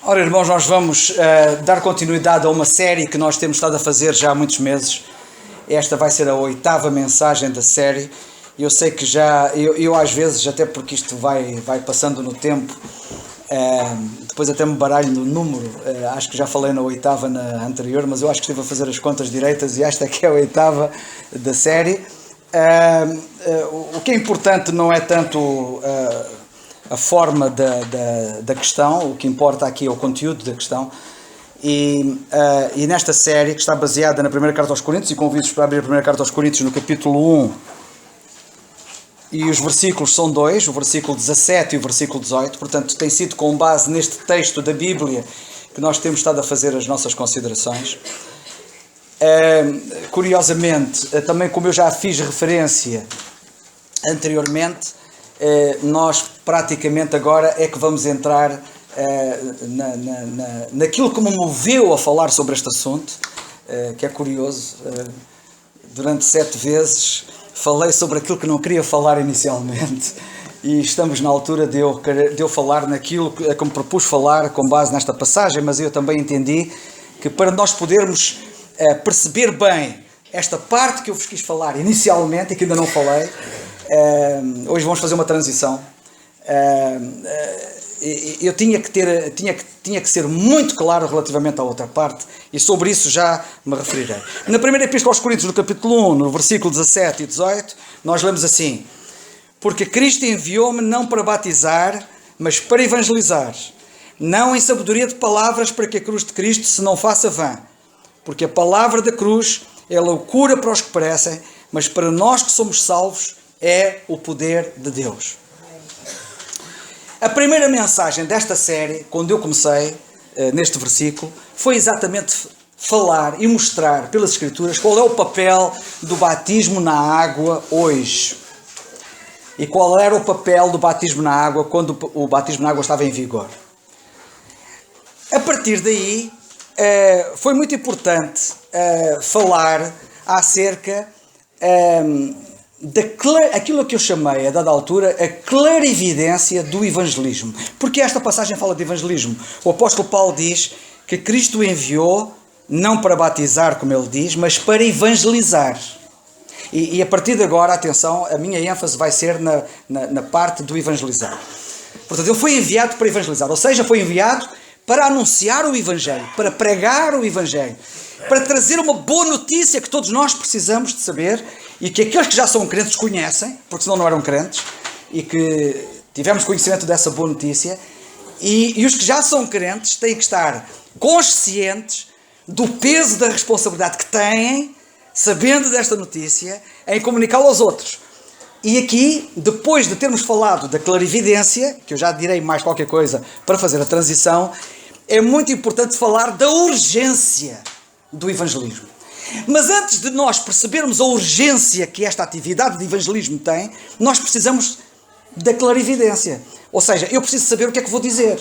Ora, irmãos, nós vamos dar continuidade a uma série que nós temos estado a fazer já há muitos meses. Esta vai ser a 8ª mensagem da série. Eu sei que eu às vezes, até porque isto vai passando no tempo, depois até me baralho no número, acho que já falei na 8ª na anterior, mas eu acho que estive a fazer as contas direitas e esta é que é a 8ª da série. O que é importante não é tanto a forma da questão, o que importa aqui é o conteúdo da questão. E nesta série, que está baseada na primeira carta aos Coríntios, e convido-vos para abrir a primeira carta aos Coríntios no capítulo 1, e os versículos são dois, o versículo 17 e o versículo 18, portanto tem sido com base neste texto da Bíblia que nós temos estado a fazer as nossas considerações. Curiosamente, também como eu já fiz referência anteriormente, nós praticamente agora é que vamos entrar naquilo que me moveu a falar sobre este assunto, que é curioso. Durante 7 vezes falei sobre aquilo que não queria falar inicialmente e estamos na altura de eu falar naquilo que me propus falar com base nesta passagem, mas eu também entendi que para nós podermos perceber bem esta parte que eu vos quis falar inicialmente e que ainda não falei, hoje vamos fazer uma transição. Eu tinha que ser muito claro relativamente à outra parte, e sobre isso já me referirei. Na primeira epístola aos Coríntios, no capítulo 1, no versículo 17 e 18, nós lemos assim: porque Cristo enviou-me não para batizar, mas para evangelizar, não em sabedoria de palavras, para que a cruz de Cristo se não faça vã, porque a palavra da cruz é loucura para os que perecem, mas para nós que somos salvos é o poder de Deus. A primeira mensagem desta série, quando eu comecei neste versículo, foi exatamente falar e mostrar pelas Escrituras qual é o papel do batismo na água hoje. E qual era o papel do batismo na água quando o batismo na água estava em vigor. A partir daí, foi muito importante falar acerca daquilo que eu chamei, a dada altura, a clarividência do evangelismo. Porque esta passagem fala de evangelismo. O apóstolo Paulo diz que Cristo o enviou não para batizar, como ele diz, mas para evangelizar. E a partir de agora, atenção, a minha ênfase vai ser na parte do evangelizar. Portanto, ele foi enviado para evangelizar, ou seja, foi enviado para anunciar o evangelho, para pregar o evangelho, para trazer uma boa notícia que todos nós precisamos de saber e que aqueles que já são crentes conhecem, porque senão não eram crentes, e que tivemos conhecimento dessa boa notícia, e os que já são crentes têm que estar conscientes do peso da responsabilidade que têm, sabendo desta notícia, em comunicá-la aos outros. E aqui, depois de termos falado da clarividência, que eu já direi mais qualquer coisa para fazer a transição, é muito importante falar da urgência do evangelismo. Mas antes de nós percebermos a urgência que esta atividade de evangelismo tem, nós precisamos da clarividência. Ou seja, eu preciso saber o que é que vou dizer.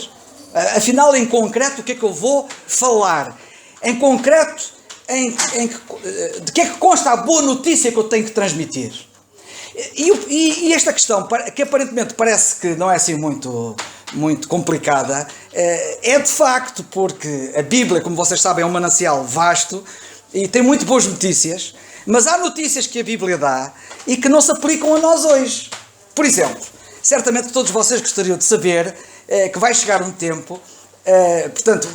Afinal, em concreto, o que é que eu vou falar? Em concreto, de que é que consta a boa notícia que eu tenho que transmitir? E esta questão, que aparentemente parece que não é assim muito complicada, é de facto porque a Bíblia, como vocês sabem, é um manancial vasto e tem muito boas notícias, mas há notícias que a Bíblia dá e que não se aplicam a nós hoje. Por exemplo, certamente todos vocês gostariam de saber que vai chegar um tempo, portanto,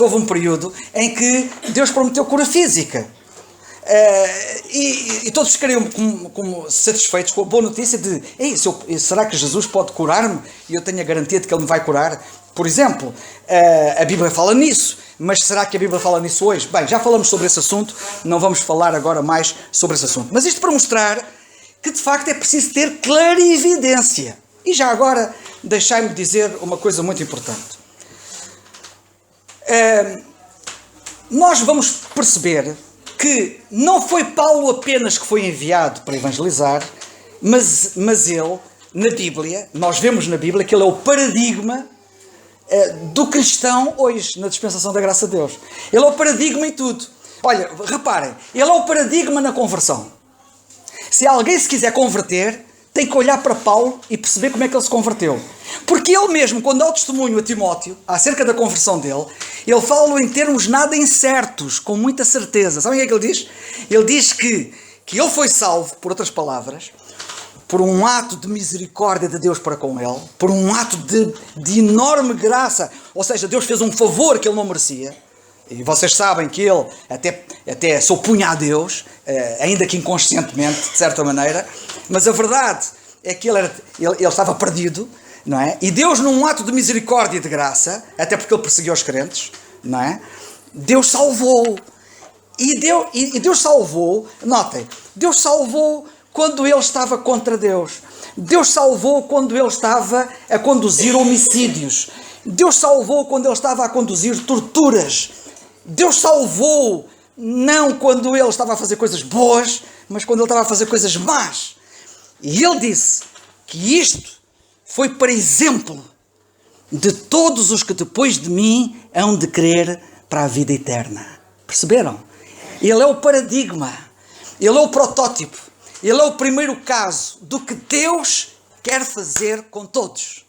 houve um período em que Deus prometeu cura física. E todos ficariam como satisfeitos com a boa notícia de: será que Jesus pode curar-me? E eu tenho a garantia de que Ele me vai curar. Por exemplo, a Bíblia fala nisso, mas será que a Bíblia fala nisso hoje? Bem, já falamos sobre esse assunto, não vamos falar agora mais sobre esse assunto. Mas isto para mostrar que de facto é preciso ter clarividência. E já agora, deixai-me dizer uma coisa muito importante. Nós vamos perceber que não foi Paulo apenas que foi enviado para evangelizar, mas ele, na Bíblia, nós vemos na Bíblia que ele é o paradigma do cristão hoje, na dispensação da graça de Deus. Ele é o paradigma em tudo. Olha, reparem, ele é o paradigma na conversão. Se alguém se quiser converter, tem que olhar para Paulo e perceber como é que ele se converteu. Porque ele mesmo, quando dá o testemunho a Timóteo, acerca da conversão dele, ele fala em termos nada incertos, com muita certeza. Sabem o que é que ele diz? Ele diz que ele foi salvo, por outras palavras, por um ato de misericórdia de Deus para com ele, por um ato de enorme graça. Ou seja, Deus fez um favor que ele não merecia. E vocês sabem que ele até se opunha a Deus, ainda que inconscientemente, de certa maneira. Mas a verdade é que ele estava perdido, não é? E Deus, num ato de misericórdia e de graça, até porque ele perseguiu os crentes, não é? Deus salvou. E Deus salvou, notem, Deus salvou quando ele estava contra Deus. Deus salvou quando ele estava a conduzir homicídios. Deus salvou quando ele estava a conduzir torturas. Deus salvou não quando ele estava a fazer coisas boas, mas quando ele estava a fazer coisas más. E ele disse que isto foi para exemplo de todos os que depois de mim hão de crer para a vida eterna. Perceberam? Ele é o paradigma, ele é o protótipo, ele é o primeiro caso do que Deus quer fazer com todos.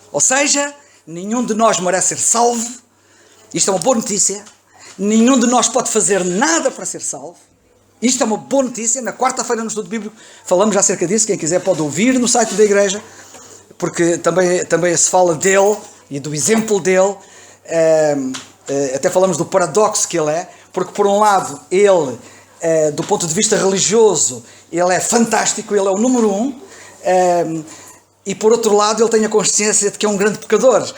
Ou seja, nenhum de nós merece ser salvo. Isto é uma boa notícia. Nenhum de nós pode fazer nada para ser salvo. Isto é uma boa notícia. Na quarta-feira no estudo bíblico falamos acerca disso. Quem quiser pode ouvir no site da igreja, porque também se fala dele e do exemplo dele. Até falamos do paradoxo que ele é, porque por um lado ele, do ponto de vista religioso, ele é fantástico, ele é o número 1, e por outro lado ele tem a consciência de que é um grande pecador.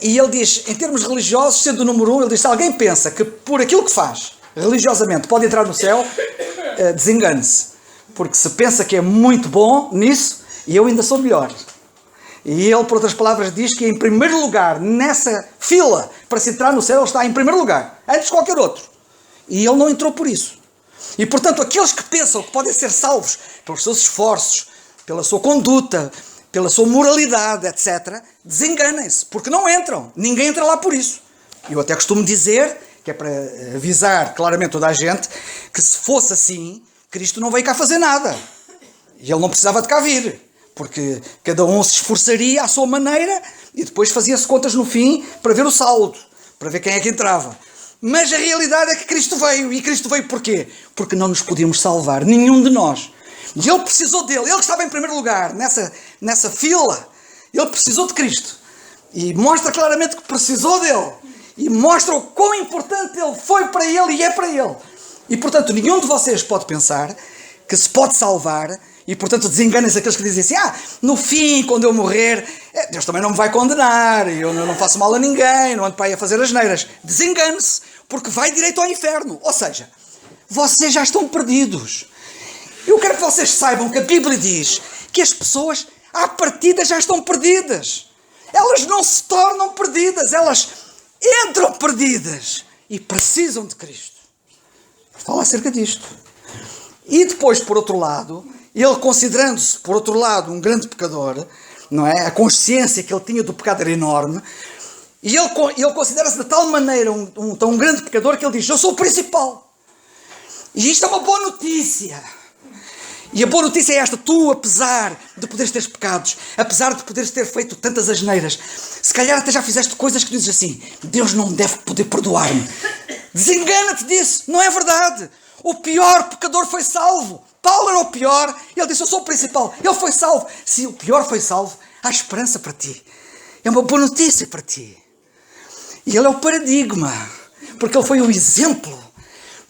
E ele diz, em termos religiosos, sendo o número 1, ele diz, se alguém pensa que por aquilo que faz, religiosamente, pode entrar no céu, desengane-se. Porque se pensa que é muito bom nisso, e eu ainda sou melhor. E ele, por outras palavras, diz que em primeiro lugar, nessa fila, para se entrar no céu, ele está em primeiro lugar, antes de qualquer outro. E ele não entrou por isso. E, portanto, aqueles que pensam que podem ser salvos pelos seus esforços, pela sua conduta, pela sua moralidade, etc., desenganem-se, porque não entram. Ninguém entra lá por isso. Eu até costumo dizer, que é para avisar claramente toda a gente, que se fosse assim, Cristo não veio cá fazer nada. E ele não precisava de cá vir, porque cada um se esforçaria à sua maneira e depois fazia-se contas no fim para ver o saldo, para ver quem é que entrava. Mas a realidade é que Cristo veio. E Cristo veio porquê? Porque não nos podíamos salvar, nenhum de nós. E ele precisou dele, ele que estava em primeiro lugar, nessa fila, ele precisou de Cristo. E mostra claramente que precisou dele. E mostra o quão importante ele foi para ele e é para ele. E portanto, nenhum de vocês pode pensar que se pode salvar. E portanto, desenganem-se aqueles que dizem assim, no fim, quando eu morrer, Deus também não me vai condenar, eu não faço mal a ninguém, não ando para aí a fazer asneiras. Desengane-se, porque vai direito ao inferno. Ou seja, vocês já estão perdidos. Eu quero que vocês saibam que a Bíblia diz que as pessoas, à partida, já estão perdidas. Elas não se tornam perdidas, elas entram perdidas e precisam de Cristo. Fala acerca disto. E depois, por outro lado, ele considerando-se, por outro lado, um grande pecador, não é? A consciência que ele tinha do pecado era enorme, e ele considera-se de tal maneira um grande pecador que ele diz, eu sou o principal. E isto é uma boa notícia. E a boa notícia é esta, tu, apesar de poderes ter pecados, apesar de poderes ter feito tantas asneiras, se calhar até já fizeste coisas que dizes assim, Deus não deve poder perdoar-me. Desengana-te disso, não é verdade. O pior pecador foi salvo. Paulo era o pior, ele disse, eu sou o principal, ele foi salvo. Se o pior foi salvo, há esperança para ti. É uma boa notícia para ti. E ele é o paradigma, porque ele foi o exemplo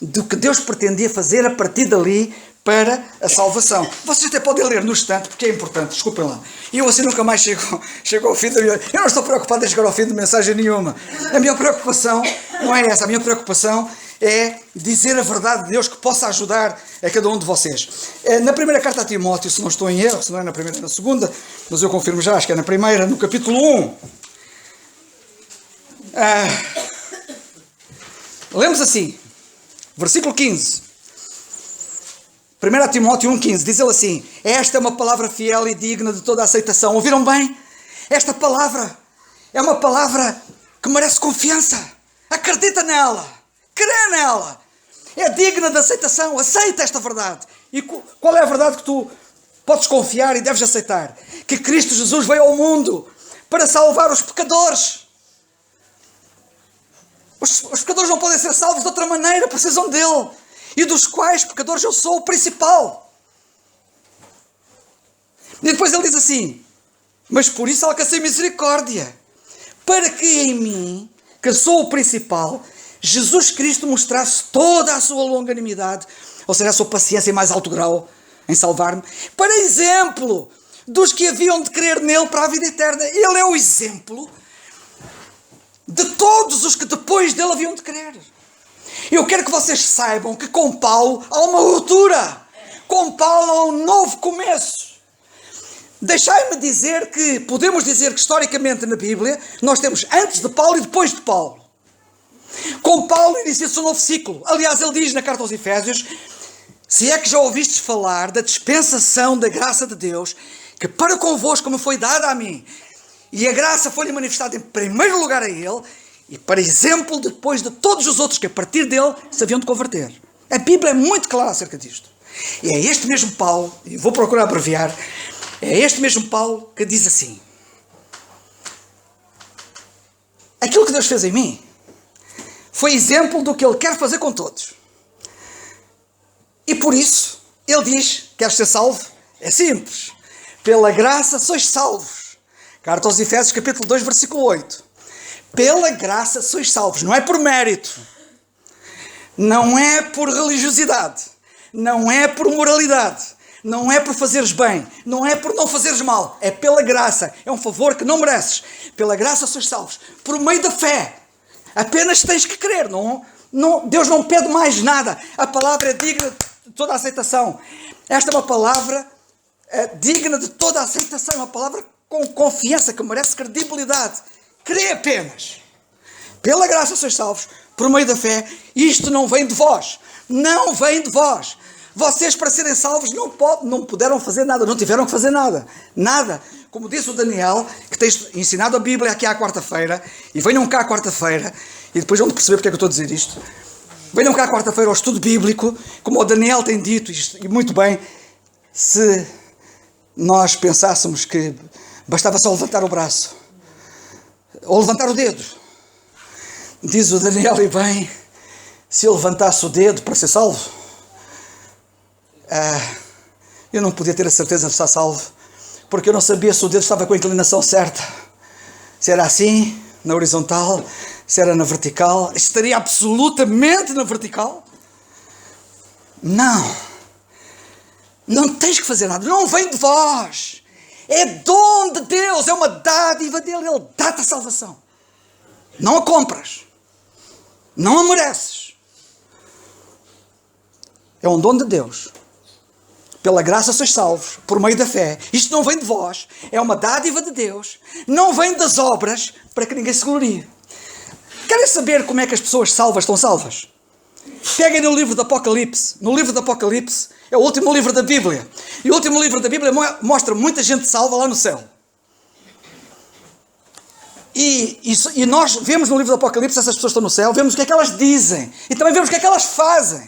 do que Deus pretendia fazer a partir dali para a salvação. Vocês até podem ler no instante, porque é importante, desculpem lá. E eu assim nunca mais chego ao fim da minha... Eu não estou preocupado em chegar ao fim de mensagem nenhuma. A minha preocupação não é essa, a minha preocupação é dizer a verdade de Deus que possa ajudar a cada um de vocês. Na primeira carta a Timóteo, se não estou em erro, se não é na primeira, é na segunda, mas eu confirmo já, acho que é na primeira, no capítulo 1. Lemos assim, versículo 15. 1 Timóteo 1,15, diz ele assim, esta é uma palavra fiel e digna de toda a aceitação. Ouviram bem? Esta palavra é uma palavra que merece confiança. Acredita nela. Crê nela. É digna de aceitação. Aceita esta verdade. E qual é a verdade que tu podes confiar e deves aceitar que Cristo Jesus veio ao mundo para salvar os pecadores. Os pecadores não podem ser salvos de outra maneira, precisam dele. E dos quais pecadores eu sou o principal. E depois ele diz assim: mas por isso alcancei misericórdia, para que em mim, que sou o principal, Jesus Cristo mostrasse toda a sua longanimidade, ou seja, a sua paciência em mais alto grau, em salvar-me, para exemplo dos que haviam de crer nele para a vida eterna. Ele é o exemplo de todos os que depois dele haviam de crer. Eu quero que vocês saibam que com Paulo há uma ruptura. Com Paulo há um novo começo. Deixai-me dizer que, podemos dizer que historicamente na Bíblia, nós temos antes de Paulo e depois de Paulo. Com Paulo inicia-se um novo ciclo. Aliás, ele diz na carta aos Efésios: se é que já ouvistes falar da dispensação da graça de Deus, que para convosco me foi dada a mim, e a graça foi-lhe manifestada em primeiro lugar a ele, e para exemplo depois de todos os outros que a partir dele se haviam de converter. A Bíblia é muito clara acerca disto. E é este mesmo Paulo, e vou procurar abreviar, é este mesmo Paulo que diz assim: aquilo que Deus fez em mim foi exemplo do que ele quer fazer com todos. E por isso, ele diz: queres ser salvo? É simples. Pela graça sois salvos. Carta aos Efésios, capítulo 2, versículo 8. Pela graça sois salvos. Não é por mérito. Não é por religiosidade. Não é por moralidade. Não é por fazeres bem. Não é por não fazeres mal. É pela graça. É um favor que não mereces. Pela graça sois salvos. Por meio da fé. Apenas tens que crer. Deus não pede mais nada. A palavra é digna de toda a aceitação. Esta é uma palavra digna de toda a aceitação. É uma palavra com confiança, que merece credibilidade. Crê apenas. Pela graça sois salvos, por meio da fé. Isto não vem de vós. Não vem de vós. Vocês, para serem salvos, não puderam fazer nada. Não tiveram que fazer nada. Nada. Como disse o Daniel, que tens ensinado a Bíblia aqui à quarta-feira, e venham cá à quarta-feira, e depois vão perceber porque é que eu estou a dizer isto. Venham cá à quarta-feira ao estudo bíblico, como o Daniel tem dito, e muito bem, se nós pensássemos que bastava só levantar o braço, ou levantar o dedo. Diz o Daniel, e bem, se eu levantasse o dedo para ser salvo, eu não podia ter a certeza de estar salvo, porque eu não sabia se o dedo estava com a inclinação certa. Se era assim, na horizontal, se era na vertical. Estaria absolutamente na vertical? Não. Não tens que fazer nada. Não vem de vós. É dom de Deus. É uma dádiva dele. Ele dá-te a salvação. Não a compras. Não a mereces. É um dom de Deus. Pela graça sois salvos, por meio da fé. Isto não vem de vós. É uma dádiva de Deus. Não vem das obras, para que ninguém se glorie. Querem saber como é que as pessoas salvas estão salvas? Peguem no livro do Apocalipse. No livro do Apocalipse é o último livro da Bíblia. E o último livro da Bíblia mostra muita gente salva lá no céu. E nós vemos no livro do Apocalipse essas pessoas que estão no céu, vemos o que é que elas dizem. E também vemos o que é que elas fazem.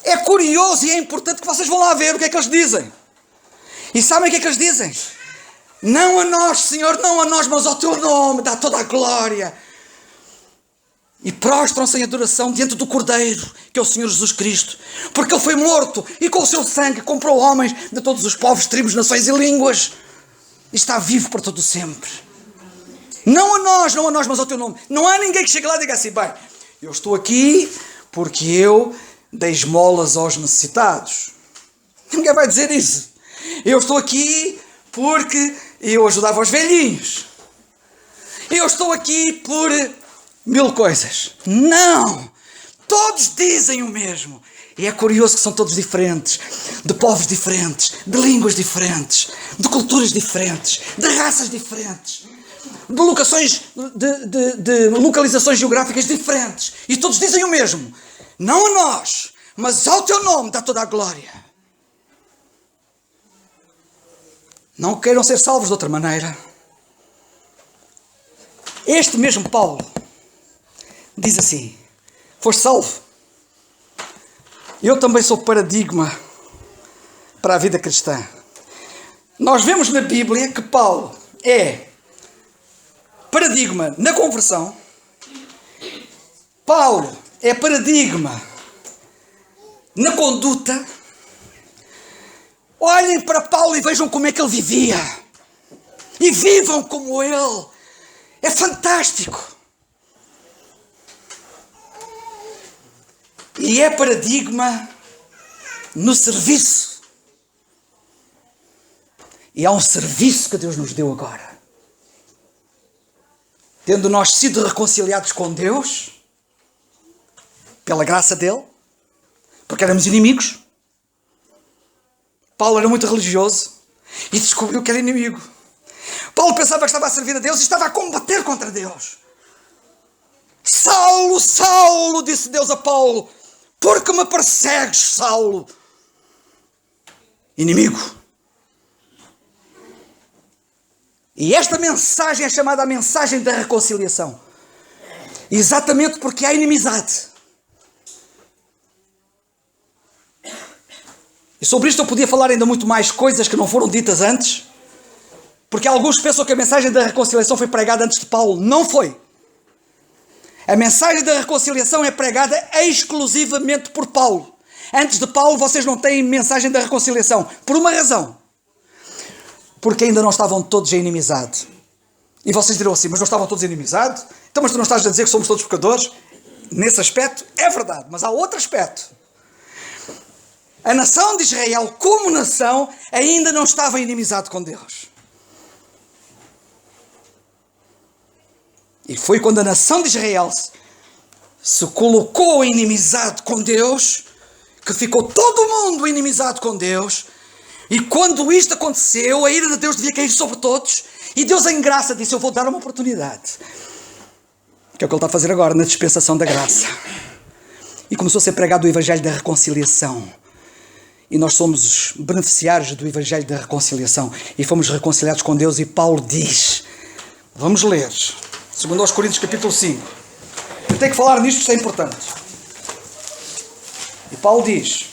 É curioso e é importante que vocês vão lá ver o que é que eles dizem. E sabem o que é que eles dizem? Não a nós, Senhor, não a nós, mas ao Teu nome dá toda a glória. E prostram-se em adoração diante do Cordeiro, que é o Senhor Jesus Cristo. Porque Ele foi morto e com o seu sangue comprou homens de todos os povos, tribos, nações e línguas. E está vivo para todo sempre. Não a nós, mas ao Teu nome. Não há ninguém que chegue lá e diga assim: bem, eu estou aqui porque eu dei esmolas aos necessitados. Ninguém vai dizer isso. Eu estou aqui porque eu ajudava os velhinhos. Eu estou aqui por 1000 coisas. Não! Todos dizem o mesmo. E é curioso que são todos diferentes. De povos diferentes, de línguas diferentes, de culturas diferentes, de raças diferentes, de localizações geográficas diferentes. E todos dizem o mesmo. Não a nós, mas ao Teu nome dá toda a glória. Não queiram ser salvos de outra maneira. Este mesmo Paulo diz assim: foste salvo. Eu também sou paradigma para a vida cristã. Nós vemos na Bíblia que Paulo é paradigma na conversão. Paulo é paradigma na conduta. Olhem para Paulo e vejam como é que ele vivia. E vivam como ele. É fantástico. E é paradigma no serviço. E há um serviço que Deus nos deu agora. Tendo nós sido reconciliados com Deus, pela graça dele, porque éramos inimigos. Paulo era muito religioso e descobriu que era inimigo. Paulo pensava que estava a servir a Deus e estava a combater contra Deus. Saulo, Saulo, disse Deus a Paulo, por que me persegues, Saulo? Inimigo. E esta mensagem é chamada a mensagem da reconciliação. Exatamente porque há inimizade. E sobre isto eu podia falar ainda muito mais coisas que não foram ditas antes. Porque alguns pensam que a mensagem da reconciliação foi pregada antes de Paulo. Não foi. A mensagem da reconciliação é pregada exclusivamente por Paulo. Antes de Paulo vocês não têm mensagem da reconciliação. Por uma razão. Porque ainda não estavam todos em inimizade. E vocês dirão assim, mas não estavam todos em inimizade? Então, mas tu não estás a dizer que somos todos pecadores? Nesse aspecto, é verdade. Mas há outro aspecto. A nação de Israel, como nação, ainda não estava em inimizade com Deus. E foi quando a nação de Israel se colocou em inimizade com Deus, que ficou todo mundo em inimizade com Deus. E quando isto aconteceu, a ira de Deus devia cair sobre todos. E Deus, em graça, disse, eu vou dar uma oportunidade. Que é o que Ele está a fazer agora, na dispensação da graça. E começou a ser pregado o Evangelho da Reconciliação. E nós somos beneficiários do Evangelho da Reconciliação. E fomos reconciliados com Deus. E Paulo diz, vamos ler, 2 Coríntios capítulo 5. Eu tenho que falar nisto, isto é importante. E Paulo diz,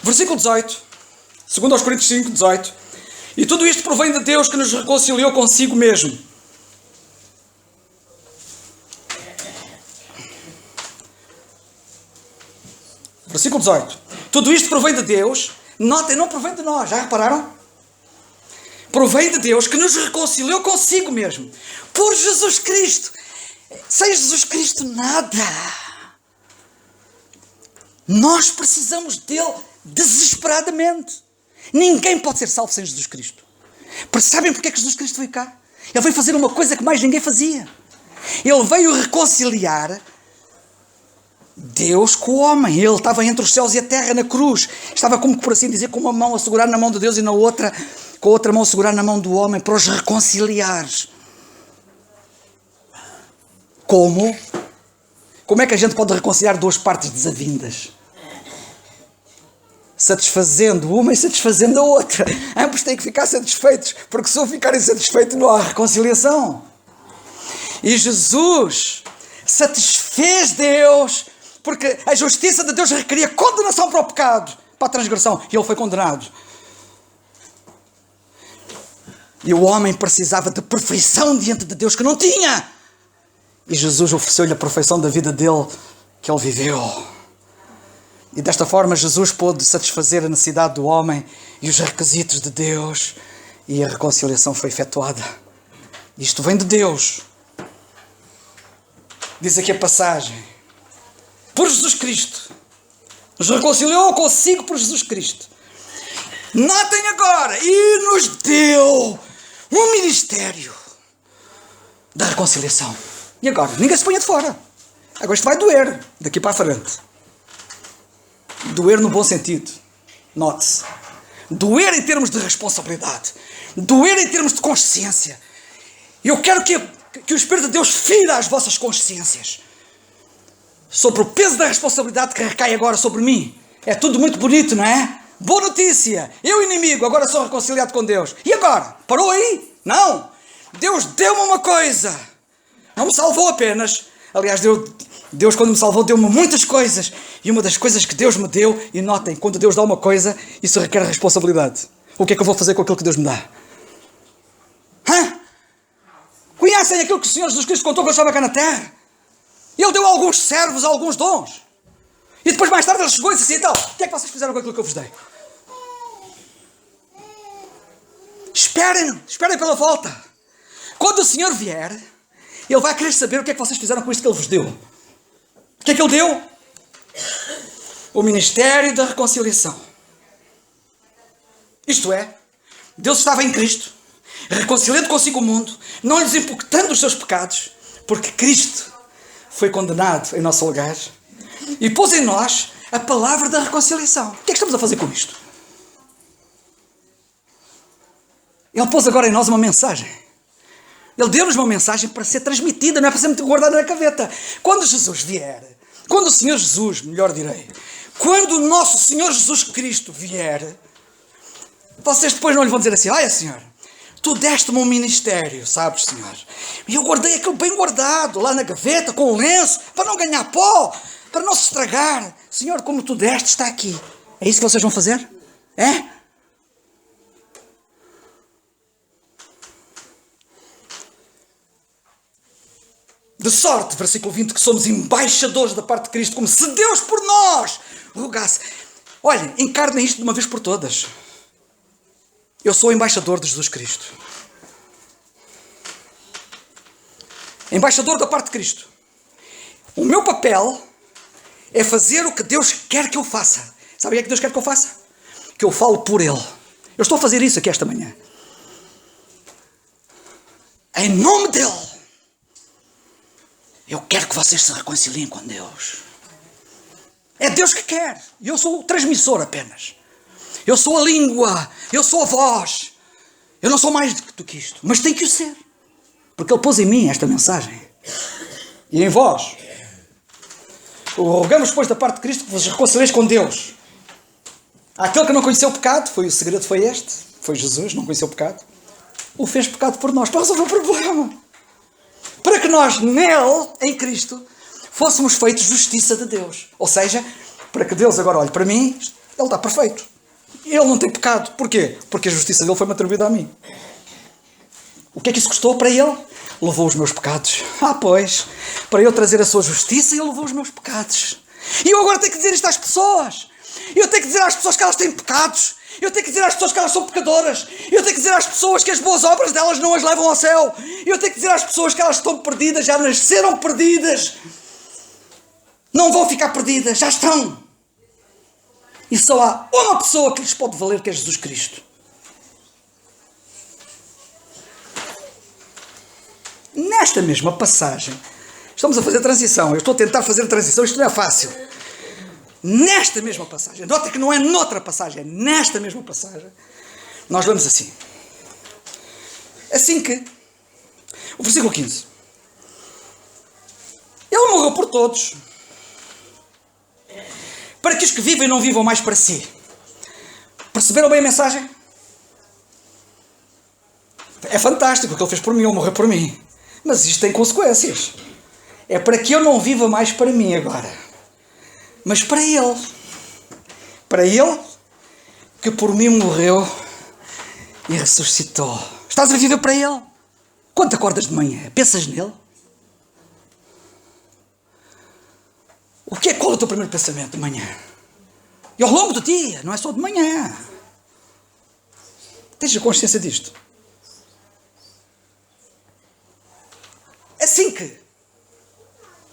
versículo 18, 2 Coríntios 5, 18. E tudo isto provém de Deus que nos reconciliou consigo mesmo. Versículo 18. Tudo isto provém de Deus. Notem, não provém de nós, já repararam? Provém de Deus que nos reconciliou consigo mesmo. Por Jesus Cristo. Sem Jesus Cristo, nada. Nós precisamos dele desesperadamente. Ninguém pode ser salvo sem Jesus Cristo. Percebem porque é que Jesus Cristo veio cá? Ele veio fazer uma coisa que mais ninguém fazia. Ele veio reconciliar Deus com o homem. Ele estava entre os céus e a terra na cruz. Estava, como por assim dizer, com uma mão a segurar na mão de Deus e com a outra mão a segurar na mão do homem para os reconciliar. Como? Como é que a gente pode reconciliar duas partes desavindas? Satisfazendo uma e satisfazendo a outra. Ambos têm que ficar satisfeitos, porque se um ficar insatisfeito não há reconciliação. E Jesus satisfez Deus, porque a justiça de Deus requeria condenação para o pecado, para a transgressão, e ele foi condenado. E o homem precisava de perfeição diante de Deus que não tinha. E Jesus ofereceu-lhe a perfeição da vida dele que ele viveu. E desta forma Jesus pôde satisfazer a necessidade do homem e os requisitos de Deus. E a reconciliação foi efetuada. Isto vem de Deus. Diz aqui a passagem. Por Jesus Cristo. Nos reconciliou consigo por Jesus Cristo. Notem agora. E nos deu um ministério da reconciliação. E agora? Ninguém se ponha de fora. Agora isto vai doer daqui para a frente. Doer no bom sentido. Note-se. Doer em termos de responsabilidade. Doer em termos de consciência. Eu quero que o Espírito de Deus fira as vossas consciências. Sobre o peso da responsabilidade que recai agora sobre mim. É tudo muito bonito, não é? Boa notícia. Eu, inimigo, agora sou reconciliado com Deus. E agora? Parou aí? Não. Deus deu-me uma coisa. Não me salvou apenas. Aliás, Deus quando me salvou, deu-me muitas coisas. E uma das coisas que Deus me deu, e notem, quando Deus dá uma coisa, isso requer responsabilidade. O que é que eu vou fazer com aquilo que Deus me dá? Conhecem aquilo que o Senhor Jesus Cristo contou quando estava cá na terra? Ele deu a alguns servos, alguns dons. E depois mais tarde ele chegou e disse assim, então, o que é que vocês fizeram com aquilo que eu vos dei? Esperem pela volta. Quando o Senhor vier, Ele vai querer saber o que é que vocês fizeram com isto que Ele vos deu. O que é que Ele deu? O ministério da reconciliação. Isto é, Deus estava em Cristo, reconciliando consigo o mundo, não lhes imputando os seus pecados, porque Cristo foi condenado em nosso lugar e pôs em nós a palavra da reconciliação. O que é que estamos a fazer com isto? Ele pôs agora em nós uma mensagem. Ele deu-nos uma mensagem para ser transmitida, não é para ser guardada na gaveta. Quando Jesus vier, quando o Senhor Jesus, melhor direi, quando o nosso Senhor Jesus Cristo vier, vocês depois não lhe vão dizer assim, olha Senhor, tu deste-me um ministério, sabes Senhor, e eu guardei aquilo bem guardado, lá na gaveta, com o lenço, para não ganhar pó, para não se estragar. Senhor, como tu deste, está aqui. É isso que vocês vão fazer? É? De sorte, versículo 20, que somos embaixadores da parte de Cristo, como se Deus por nós rogasse. Olhem, encarnem isto de uma vez por todas. Eu sou embaixador de Jesus Cristo. Embaixador da parte de Cristo. O meu papel é fazer o que Deus quer que eu faça. Sabe o que é que Deus quer que eu faça? Que eu falo por Ele. Eu estou a fazer isso aqui esta manhã. Em nome dEle. Eu quero que vocês se reconciliem com Deus. É Deus que quer. E eu sou o transmissor apenas. Eu sou a língua. Eu sou a voz. Eu não sou mais do que isto. Mas tem que o ser. Porque Ele pôs em mim esta mensagem. E em vós. Rogamos, pois, da parte de Cristo que vos reconcilieis com Deus. Aquele que não conheceu o pecado, o segredo foi este. Foi Jesus, não conheceu o pecado. O fez pecado por nós, para resolver o problema. Para que nós, nele, em Cristo, fôssemos feitos justiça de Deus. Ou seja, para que Deus agora olhe para mim, Ele está perfeito. Ele não tem pecado. Porquê? Porque a justiça dele foi-me atribuída a mim. O que é que isso custou para Ele? Levou os meus pecados. Pois, para eu trazer a sua justiça, Ele levou os meus pecados. E eu agora tenho que dizer isto às pessoas. Eu tenho que dizer às pessoas que elas têm pecados. Eu tenho que dizer às pessoas que elas são pecadoras. Eu tenho que dizer às pessoas que as boas obras delas não as levam ao céu. Eu tenho que dizer às pessoas que elas estão perdidas, já nasceram perdidas. Não vão ficar perdidas, já estão. E só há uma pessoa que lhes pode valer, que é Jesus Cristo. Nesta mesma passagem, estamos a fazer transição. Eu estou a tentar fazer transição, isto não é fácil. Nesta mesma passagem, nota que não é noutra passagem, é nesta mesma passagem, nós lemos assim. Assim que, o versículo 15. Ele morreu por todos, para que os que vivem não vivam mais para si. Perceberam bem a mensagem? É fantástico o que ele fez por mim, ele morreu por mim. Mas isto tem consequências. É para que eu não viva mais para mim agora. Mas para Ele. Para Ele que por mim morreu e ressuscitou. Estás a viver para Ele? Quando acordas de manhã, pensas nele? Qual é o teu primeiro pensamento de manhã? E ao longo do dia, não é só de manhã. Tens a consciência disto? Assim que,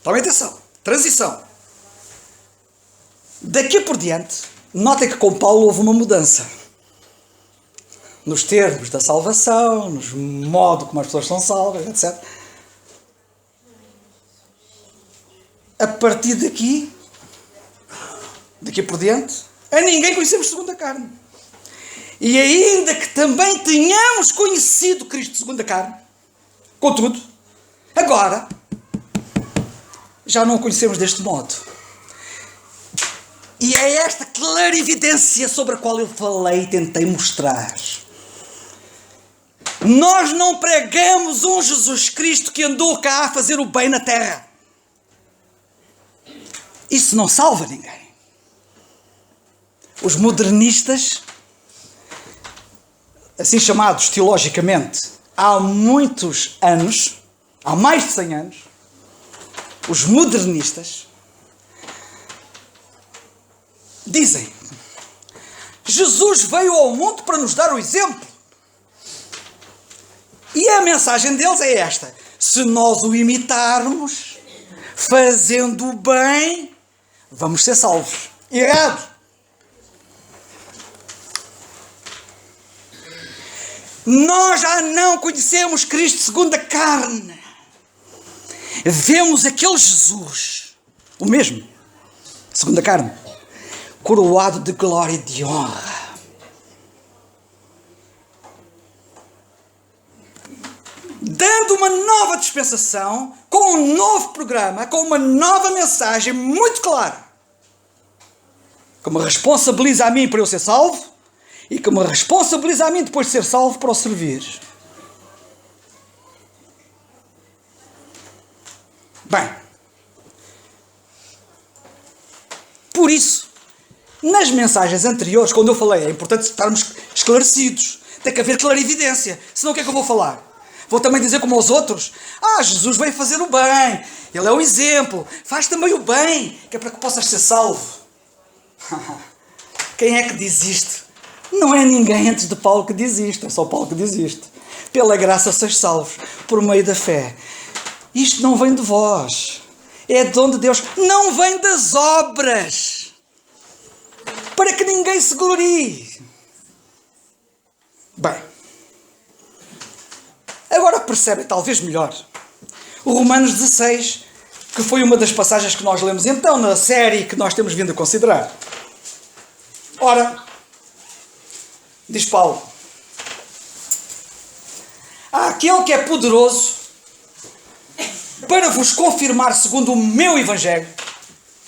tomem atenção, transição. Daqui por diante, notem que com Paulo houve uma mudança. Nos termos da salvação, nos modo como as pessoas são salvas, etc. A partir daqui por diante, a ninguém conhecemos segundo a carne. E ainda que também tenhamos conhecido Cristo segundo a carne, contudo, agora, já não o conhecemos deste modo. E é esta clarividência sobre a qual eu falei e tentei mostrar. Nós não pregamos um Jesus Cristo que andou cá a fazer o bem na terra. Isso não salva ninguém. Os modernistas, assim chamados teologicamente, há muitos anos, há mais de 100 anos, os modernistas dizem: Jesus veio ao mundo para nos dar o exemplo. E a mensagem deles é esta: se nós o imitarmos, fazendo o bem, vamos ser salvos. Errado. Nós já não conhecemos Cristo segundo a carne. Vemos aquele Jesus, o mesmo, segundo a carne, coroado de glória e de honra. Dando uma nova dispensação, com um novo programa, com uma nova mensagem muito clara, que me responsabiliza a mim para eu ser salvo e que me responsabiliza a mim depois de ser salvo para o servir. Bem, por isso, nas mensagens anteriores, quando eu falei, é importante estarmos esclarecidos, tem que haver clarividência, senão o que é que eu vou falar? Vou também dizer como aos outros: Jesus veio fazer o bem, Ele é o exemplo, faz também o bem, que é para que possas ser salvo. Quem é que diz isto? Não é ninguém antes de Paulo que diz isto, é só Paulo que diz isto. Pela graça sois salvos, por meio da fé. Isto não vem de vós, é dom de Deus, não vem das obras, para que ninguém se glorie. Bem, agora percebem talvez melhor o Romanos 16, que foi uma das passagens que nós lemos então na série que nós temos vindo a considerar. Ora, diz Paulo: há aquele que é poderoso para vos confirmar segundo o meu Evangelho.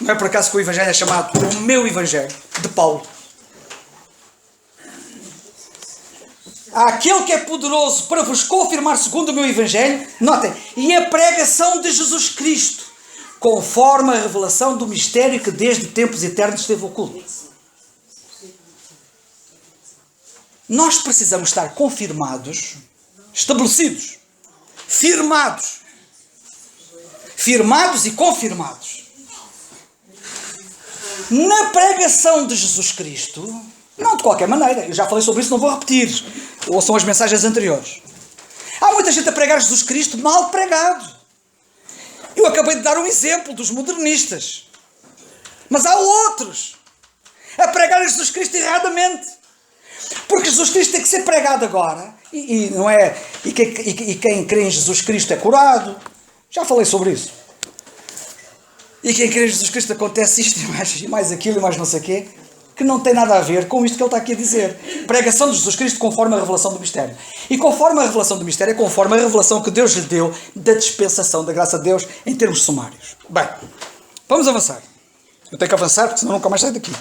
Não é por acaso que o Evangelho é chamado o meu Evangelho, de Paulo. Há aquele que é poderoso para vos confirmar segundo o meu Evangelho, notem, e a pregação de Jesus Cristo, conforme a revelação do mistério que desde tempos eternos esteve oculto. Nós precisamos estar confirmados, estabelecidos, firmados e confirmados na pregação de Jesus Cristo, não de qualquer maneira. Eu já falei sobre isso, não vou repetir. Ouçam as mensagens anteriores. Há muita gente a pregar Jesus Cristo mal pregado. Eu acabei de dar um exemplo dos modernistas. Mas há outros a pregar Jesus Cristo erradamente. Porque Jesus Cristo tem que ser pregado agora. E quem crê em Jesus Cristo é curado. Já falei sobre isso. E quem crê em Jesus Cristo acontece isto e mais aquilo e mais não sei o quê, que não tem nada a ver com isto que ele está aqui a dizer. Pregação de Jesus Cristo conforme a revelação do mistério. E conforme a revelação do mistério é conforme a revelação que Deus lhe deu da dispensação da graça de Deus em termos sumários. Bem, vamos avançar. Eu tenho que avançar porque senão nunca mais saio daqui.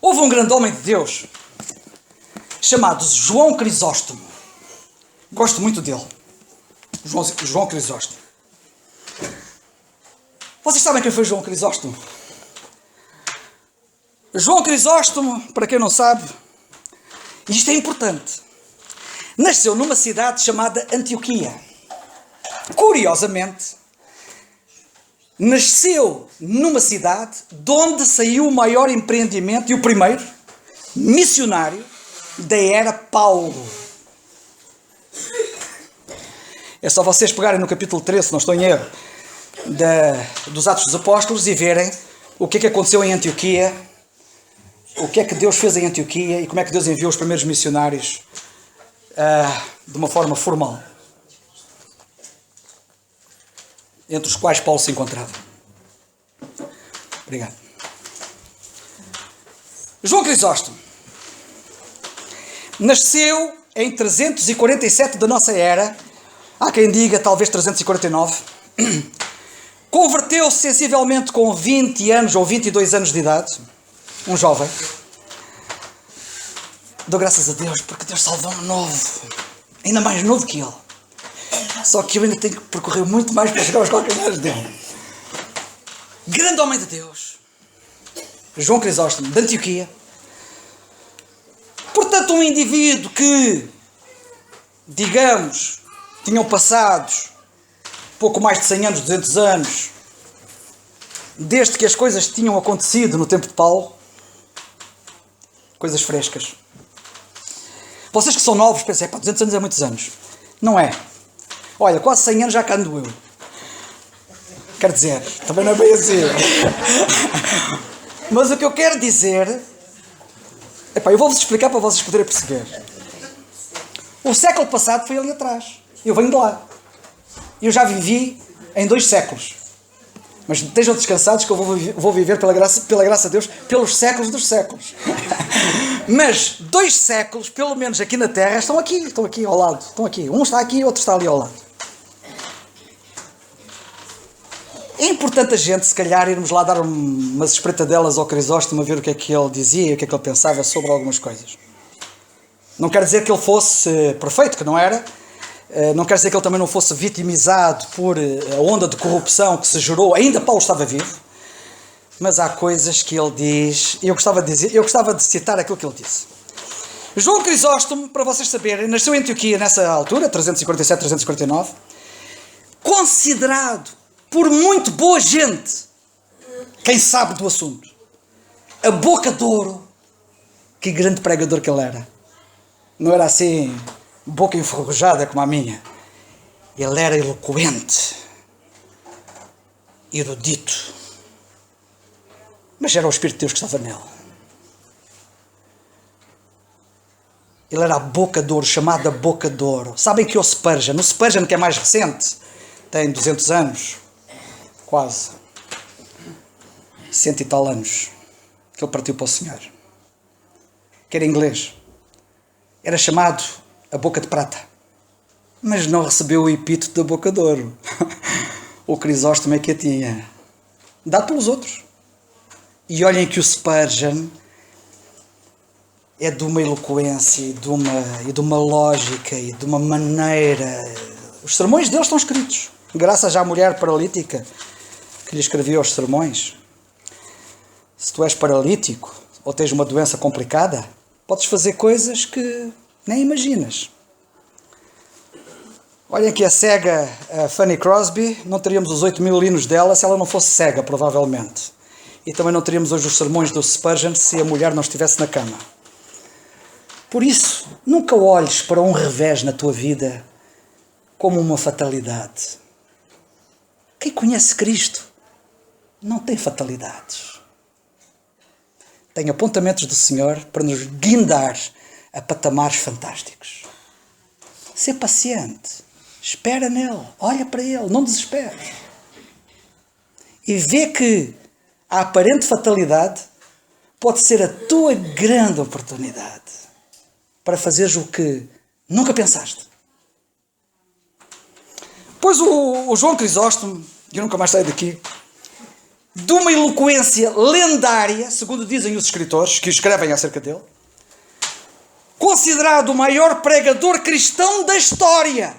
Houve um grande homem de Deus chamado João Crisóstomo. Gosto muito dele. João Crisóstomo. Vocês sabem quem foi João Crisóstomo? João Crisóstomo, para quem não sabe, e isto é importante, nasceu numa cidade chamada Antioquia. Curiosamente, nasceu numa cidade de onde saiu o maior empreendimento e o primeiro missionário da era Paulo. É só vocês pegarem no capítulo 13, se não estou em erro, dos Atos dos Apóstolos e verem o que é que aconteceu em Antioquia, o que é que Deus fez em Antioquia e como é que Deus enviou os primeiros missionários de uma forma formal, entre os quais Paulo se encontrava. Obrigado. João Crisóstomo nasceu em 347 da nossa era, há quem diga talvez 349, converteu-se sensivelmente com 20 anos ou 22 anos de idade, um jovem. Dou graças a Deus porque Deus salvou-me novo. Ainda mais novo que ele. Só que eu ainda tenho que percorrer muito mais para chegar aos calcanhares dele. Grande homem de Deus. João Crisóstomo, de Antioquia. Portanto, um indivíduo que, digamos, tinham passado pouco mais de 100 anos, 200 anos, desde que as coisas tinham acontecido no tempo de Paulo. Coisas frescas. Vocês que são novos pensam, 200 anos é muitos anos. Não é. Olha, quase 100 anos já cá ando eu. Quer dizer, também não é bem assim. Mas o que eu quero dizer... eu vou-vos explicar para vocês poderem perceber. O século passado foi ali atrás. Eu venho de lá. Eu já vivi em 2 séculos. Mas estejam descansados que eu vou viver pela graça de Deus pelos séculos dos séculos. Mas 2 séculos, pelo menos aqui na Terra, estão aqui ao lado. Estão aqui. Um está aqui e o outro está ali ao lado. É importante a gente, se calhar, irmos lá dar umas espreitadelas ao Crisóstomo a ver o que é que ele dizia, o que é que ele pensava sobre algumas coisas. Não quer dizer que ele fosse perfeito, que não era. Não quer dizer que ele também não fosse vitimizado por a onda de corrupção que se gerou. Ainda Paulo estava vivo. Mas há coisas que ele diz... Eu gostava de citar aquilo que ele disse. João Crisóstomo, para vocês saberem, nasceu em Antioquia nessa altura, 347, 349. Considerado por muito boa gente, quem sabe do assunto, a boca de ouro. Que grande pregador que ele era. Não era assim, boca enferrujada como a minha. Ele era eloquente, erudito, mas era o Espírito de Deus que estava nele. Ele era a boca de ouro, chamada boca de ouro. Sabem que o Spurgeon, que é mais recente, tem 200 anos, quase, 100 e tal anos, que ele partiu para o Senhor, que era inglês, era chamado a boca de prata, mas não recebeu o epíteto da boca de ouro. O Crisóstomo é que a tinha, dado pelos outros. E olhem que o Spurgeon é de uma eloquência e de uma lógica e de uma maneira. Os sermões dele estão escritos, graças à mulher paralítica que lhe escrevia os sermões. Se tu és paralítico ou tens uma doença complicada, podes fazer coisas que nem imaginas. Olhem que a cega a Fanny Crosby, não teríamos os 8.000 hinos dela se ela não fosse cega, provavelmente. E também não teríamos hoje os sermões do Spurgeon se a mulher não estivesse na cama. Por isso, nunca olhes para um revés na tua vida como uma fatalidade. Quem conhece Cristo não tem fatalidades. Tem apontamentos do Senhor para nos guindar a patamares fantásticos. Ser paciente. Espera nele. Olha para ele. Não desesperes. E vê que a aparente fatalidade pode ser a tua grande oportunidade para fazeres o que nunca pensaste. Pois o João Crisóstomo, eu nunca mais saio daqui, de uma eloquência lendária, segundo dizem os escritores que escrevem acerca dele, considerado o maior pregador cristão da história.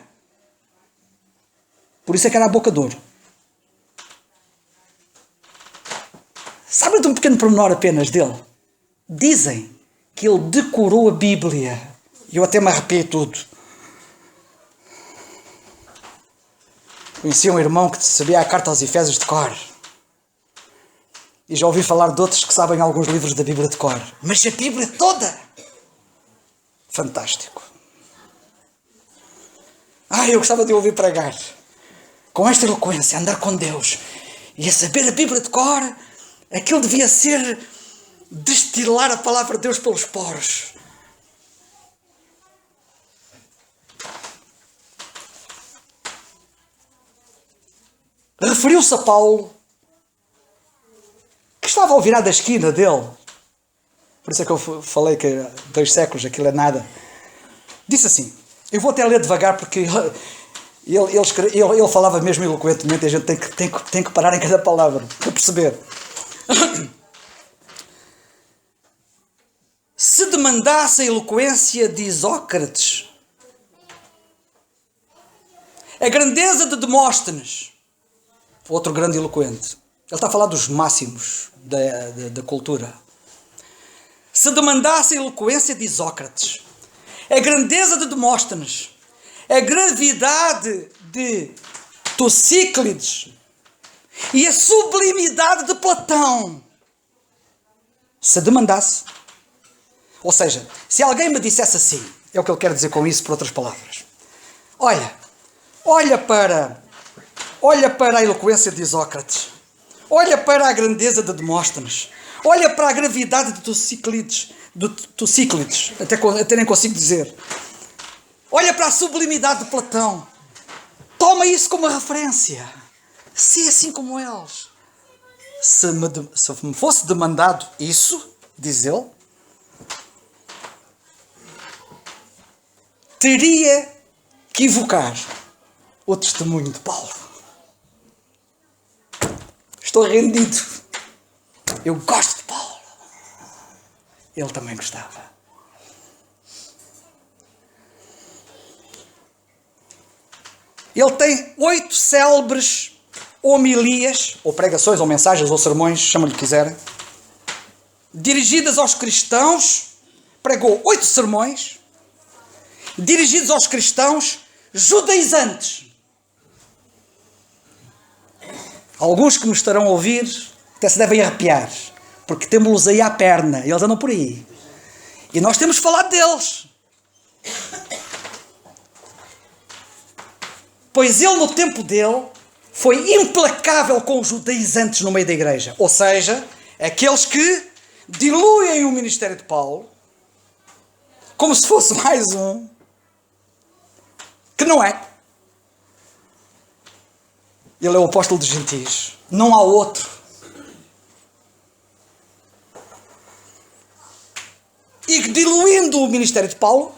Por isso é que era a boca de ouro. Sabem de um pequeno pormenor apenas dele? Dizem que ele decorou a Bíblia. E eu até me arrepiei tudo. Conheci um irmão que sabia a carta aos Efésios de cor. E já ouvi falar de outros que sabem alguns livros da Bíblia de cor. Mas a Bíblia toda! Fantástico. Eu gostava de ouvir pregar. Com esta eloquência, andar com Deus. E a saber a Bíblia de cor, aquilo devia ser destilar a palavra de Deus pelos poros. Referiu-se a Paulo, que estava ao virar da esquina dele. Por isso é que eu falei que 2 séculos aquilo é nada. Disse assim, eu vou até ler devagar porque ele falava mesmo eloquentemente e a gente tem que parar em cada palavra para perceber. Se demandasse a eloquência de Isócrates, a grandeza de Demóstenes, outro grande eloquente, ele está a falar dos máximos da cultura. Se demandasse a eloquência de Isócrates, a grandeza de Demóstenes, a gravidade de Tucíclides e a sublimidade de Platão, se demandasse, ou seja, se alguém me dissesse assim, é o que ele quer dizer com isso, por outras palavras, olha para a eloquência de Isócrates, olha para a grandeza de Demóstenes, olha para a gravidade de Tucíclides, até nem consigo dizer, olha para a sublimidade de Platão, toma isso como referência, se assim como eles. Se me fosse demandado isso, diz ele, teria que evocar o testemunho de Paulo. Estou rendido. Eu gosto de Paulo. Ele também gostava. Ele tem 8 célebres homilias, ou pregações, ou mensagens, ou sermões, chama-lhe quiserem, dirigidas aos cristãos. Pregou 8 sermões dirigidos aos cristãos judaizantes. Alguns que me estarão a ouvir até se devem arrepiar, porque temos-los aí à perna, eles andam por aí. E nós temos falado deles. Pois ele, no tempo dele, foi implacável com os judaizantes no meio da igreja. Ou seja, aqueles que diluem o ministério de Paulo, como se fosse mais um, que não é. Ele é o apóstolo dos gentios. Não há outro. E diluindo o ministério de Paulo,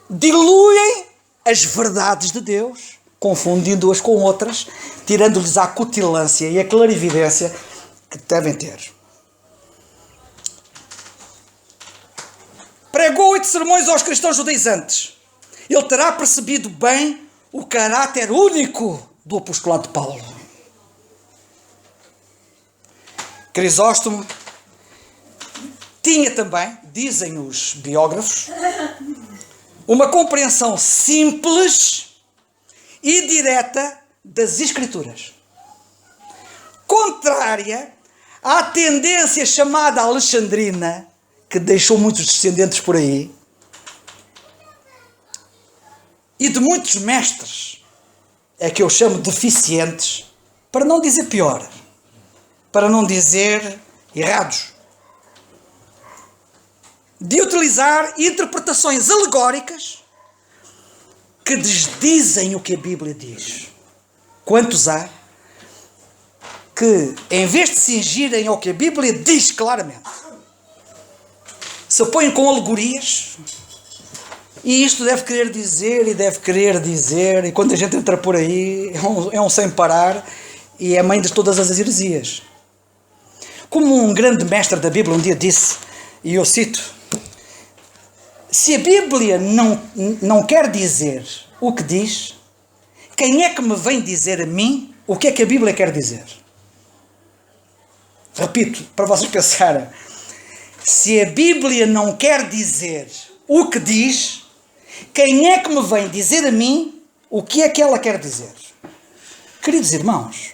diluem as verdades de Deus, confundindo-as com outras, tirando-lhes a acutilância e a clarividência que devem ter. Pregou 8 sermões aos cristãos judaizantes. Ele terá percebido bem o caráter único do apostolado de Paulo. Crisóstomo tinha também, dizem os biógrafos, uma compreensão simples e direta das Escrituras, contrária à tendência chamada alexandrina, que deixou muitos descendentes por aí, e de muitos mestres, é que eu chamo deficientes, para não dizer pior, para não dizer errados, de utilizar interpretações alegóricas que desdizem o que a Bíblia diz. Quantos há que, em vez de se cingirem ao que a Bíblia diz claramente, se põem com alegorias, e isto deve querer dizer, e quando a gente entra por aí, é um sem parar, e é mãe de todas as heresias. Como um grande mestre da Bíblia um dia disse, e eu cito, se a Bíblia não quer dizer o que diz, quem é que me vem dizer a mim o que é que a Bíblia quer dizer? Repito, para vocês pensarem. Se a Bíblia não quer dizer o que diz, quem é que me vem dizer a mim o que é que ela quer dizer? Queridos irmãos,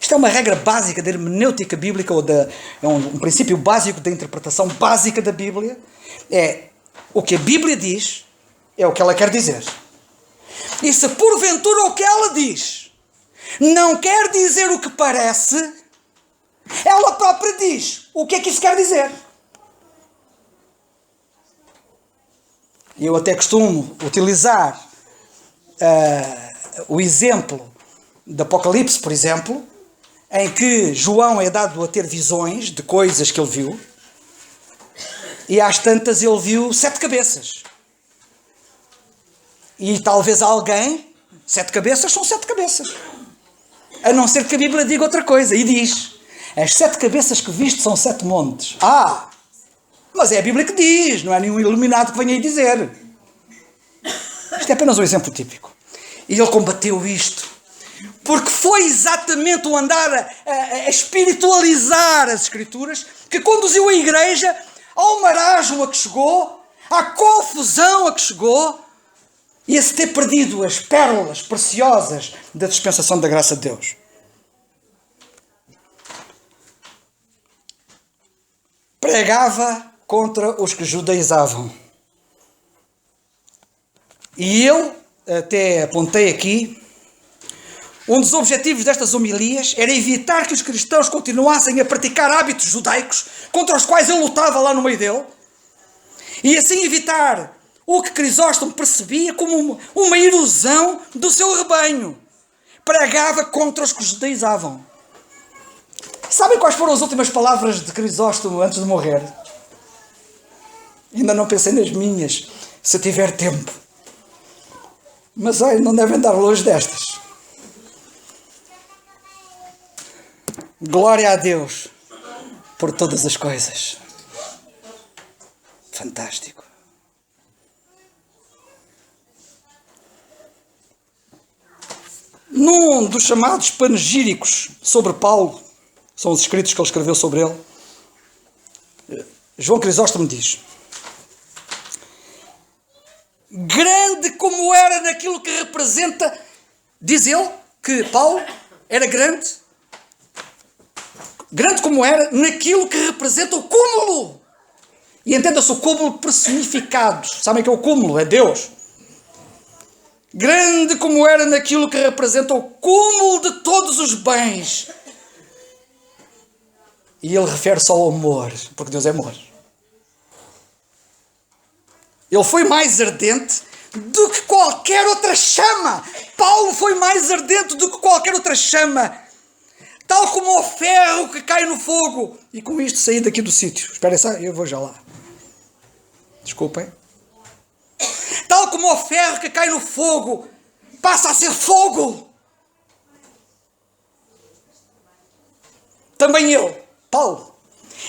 isto é uma regra básica da hermenêutica bíblica, ou é um princípio básico da interpretação básica da Bíblia. É o que a Bíblia diz, é o que ela quer dizer. E se porventura o que ela diz não quer dizer o que parece, ela própria diz o que é que isso quer dizer. Eu até costumo utilizar o exemplo do Apocalipse, por exemplo, em que João é dado a ter visões de coisas que ele viu, e às tantas ele viu 7 cabeças. E talvez alguém, 7 cabeças são 7 cabeças. A não ser que a Bíblia diga outra coisa, e diz, as 7 cabeças que viste são 7 montes. Mas é a Bíblia que diz, não é nenhum iluminado que venha aí dizer. Isto é apenas um exemplo típico. E ele combateu isto. Porque foi exatamente o andar a espiritualizar as Escrituras que conduziu a igreja ao marasmo a que chegou, à confusão a que chegou e a se ter perdido as pérolas preciosas da dispensação da graça de Deus. Pregava contra os que judaizavam. E eu, até apontei aqui, um dos objetivos destas homilias era evitar que os cristãos continuassem a praticar hábitos judaicos contra os quais ele lutava lá no meio dele, e assim evitar o que Crisóstomo percebia como uma erosão do seu rebanho. Pregava contra os que judaizavam. Sabem quais foram as últimas palavras de Crisóstomo antes de morrer? Ainda não pensei nas minhas, se tiver tempo. Mas olha, não devem dar longe destas. Glória a Deus por todas as coisas. Fantástico. Num dos chamados panegíricos sobre Paulo, são os escritos que ele escreveu sobre ele, João Crisóstomo diz: grande como era naquilo que representa, diz ele que Paulo era grande como era naquilo que representa o cúmulo. E entenda-se o cúmulo personificado. Sabem que é o cúmulo? É Deus. Grande como era naquilo que representa o cúmulo de todos os bens. E ele refere-se ao amor, porque Deus é amor. Ele foi mais ardente do que qualquer outra chama. Paulo foi mais ardente do que qualquer outra chama. Tal como o ferro que cai no fogo. E com isto saí daqui do sítio. Esperem só, eu vou já lá. Desculpem. Tal como o ferro que cai no fogo passa a ser fogo. Também eu, Paulo,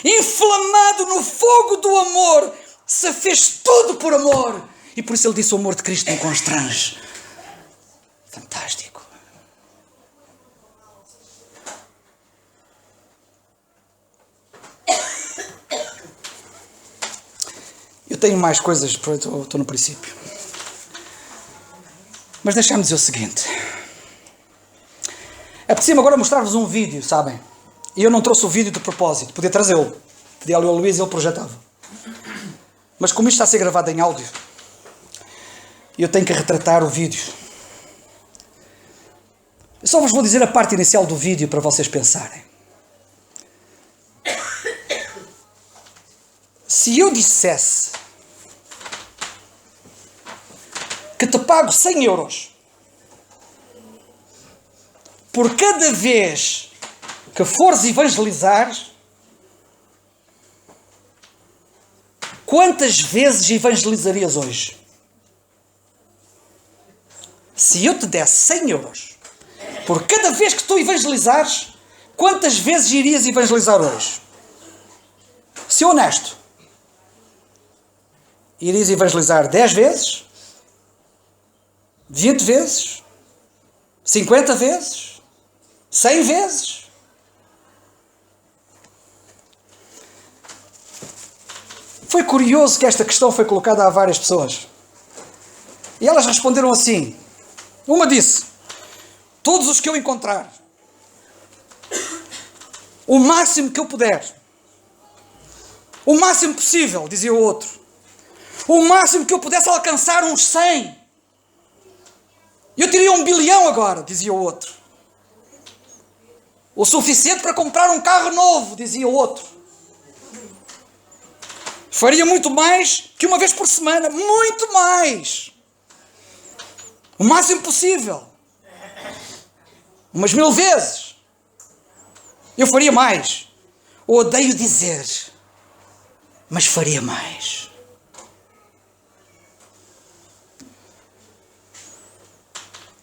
inflamado no fogo do amor, se fez tudo por amor. E por isso ele disse: o amor de Cristo me constrange. Fantástico. Eu tenho mais coisas, estou no princípio. Mas deixa-me dizer o seguinte. Apetecia-me agora mostrar-vos um vídeo, sabem? E eu não trouxe o vídeo de propósito. Podia trazê-lo. Podia ali ao Luís e ele projetava. Mas como isto está a ser gravado em áudio, eu tenho que retratar o vídeo. Eu só vos vou dizer a parte inicial do vídeo para vocês pensarem. Se eu dissesse que te pago 100 euros por cada vez que fores evangelizar, quantas vezes evangelizarias hoje? Se eu te desse 100 euros por cada vez que tu evangelizares, quantas vezes irias evangelizar hoje? Se honesto. Irias evangelizar 10 vezes? 20 vezes? 50 vezes? 100 vezes? Foi curioso que esta questão foi colocada a várias pessoas. E elas responderam assim. Uma disse: todos os que eu encontrar. O máximo que eu puder. O máximo possível, dizia o outro. O máximo que eu pudesse alcançar, uns 100. Eu teria 1 bilhão agora, dizia o outro. O suficiente para comprar um carro novo, dizia o outro. Faria muito mais que uma vez por semana. Muito mais. O máximo possível. Umas 1000 vezes. Eu faria mais. Odeio dizer, mas faria mais.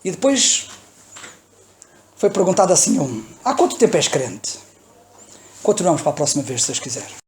E depois foi perguntado assim há quanto tempo és crente? Continuamos para a próxima vez, se Deus quiser.